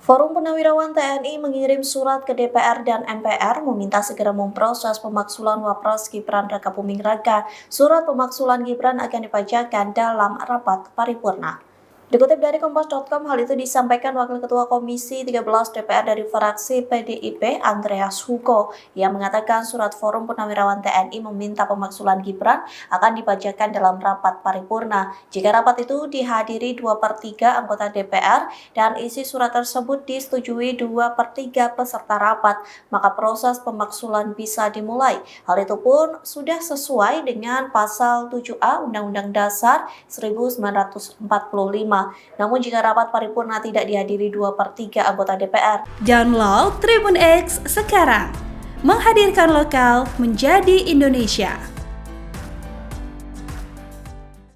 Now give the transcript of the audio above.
Forum Purnawirawan TNI mengirim surat ke DPR dan MPR meminta segera memproses pemaksulan Wapres Gibran Rakabuming Raka. Surat pemaksulan Gibran akan dibacakan dalam rapat paripurna. Dikutip dari Kompas.com, hal itu disampaikan Wakil Ketua Komisi 13 DPR dari fraksi PDIP, Andreas Hugo, yang mengatakan surat Forum Purnawirawan TNI meminta pemaksulan Gibran akan dibacakan dalam rapat paripurna. Jika rapat itu dihadiri 2/3 anggota DPR dan isi surat tersebut disetujui 2/3 peserta rapat, maka proses pemaksulan bisa dimulai. Hal itu pun sudah sesuai dengan pasal 7A Undang-Undang Dasar 1945. Namun jika rapat paripurna tidak dihadiri 2/3 anggota DPR. Download Tribun X sekarang, menghadirkan lokal menjadi Indonesia.